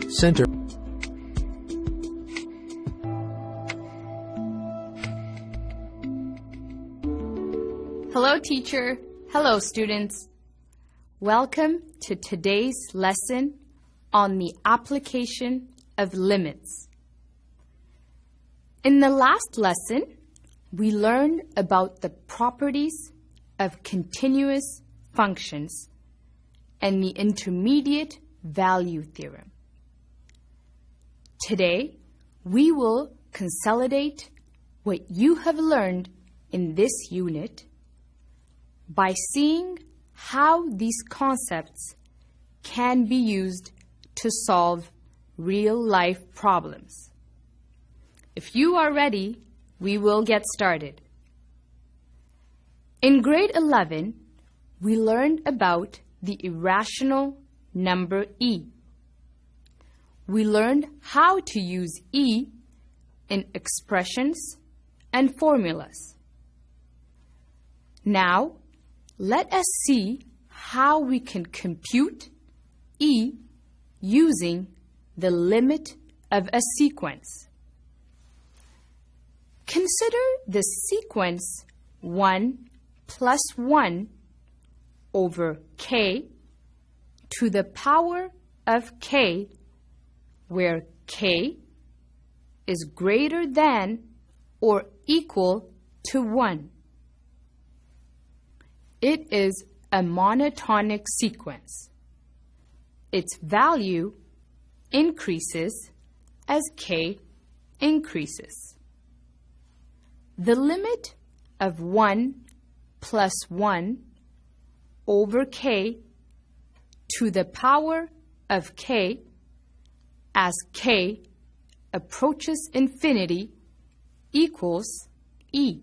Center. Hello, teacher. Hello, students. Welcome to today's lesson on the application of limits. In the last lesson, we learned about the properties of continuous functions and the intermediate value theorem. Today, we will consolidate what you have learned in this unit by seeing how these concepts can be used to solve real-life problems. If you are ready, we will get started. In grade 11, we learned about the irrational number e. We learned how to use e in expressions and formulas. Now, let us see how we can compute e using the limit of a sequence. Consider the sequence 1 plus 1 over k to the power of k, where k is greater than or equal to 1. It is a monotonic sequence. Its value increases as k increases. The limit of 1 plus 1 over k to the power of k as k approaches infinity equals e.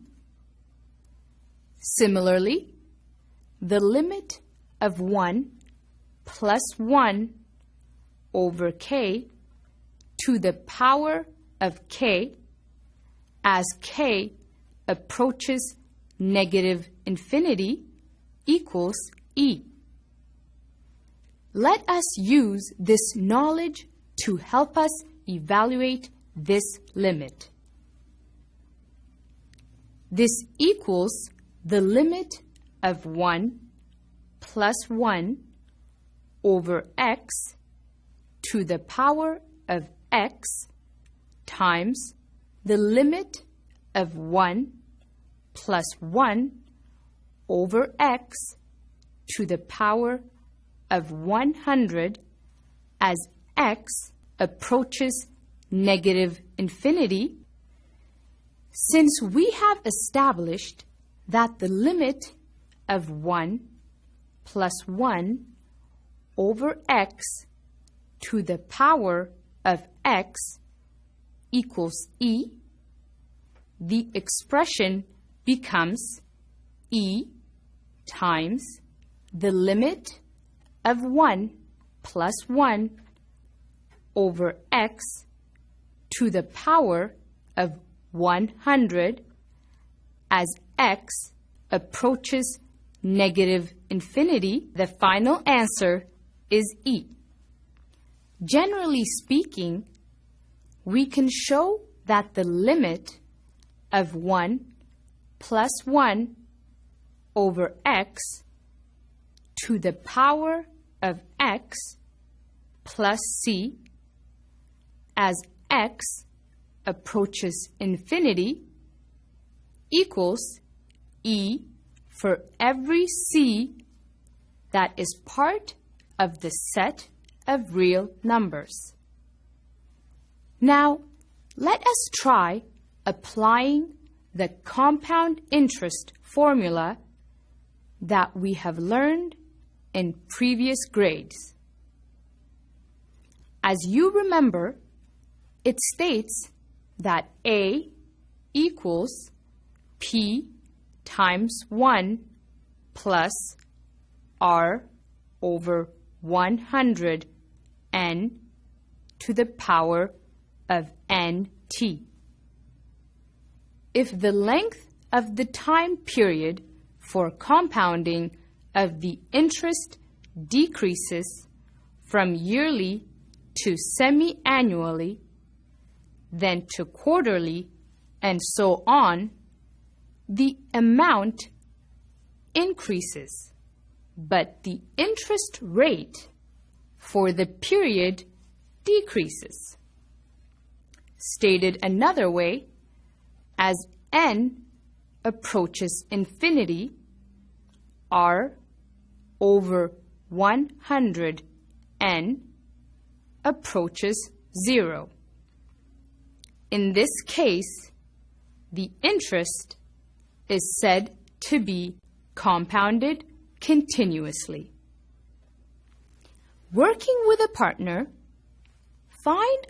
Similarly, the limit of 1 plus 1 over k to the power of k as k approaches negative infinity equals e. Let us use this knowledge to help us evaluate this limit. This equals the limit of 1 plus 1 over x to the power of x times the limit of 1 plus 1 over x to the power of 100 as x approaches negative infinity. Since we have established that the limit of 1 plus 1 over x to the power of x equals e, the expression becomes e times the limit of 1 plus 1 over x to the power of 100 as x approaches negative infinity. The final answer is e. Generally speaking, we can show that the limit of 1 plus 1 over x to the power of x plus c as x approaches infinity equals e for every c that is part of the set of real numbers. Now, let us try applying the compound interest formula that we have learned in previous grades. As you remember, it states that A equals P times 1 plus R over 100 n to the power of nt. If the length of the time period for compounding of the interest decreases from yearly to semi-annually, then to quarterly, and so on, the amount increases, but the interest rate for the period decreases. Stated another way, as n approaches infinity, r over 100n approaches 0. In this case, the interest is said to be compounded continuously. Working with a partner, find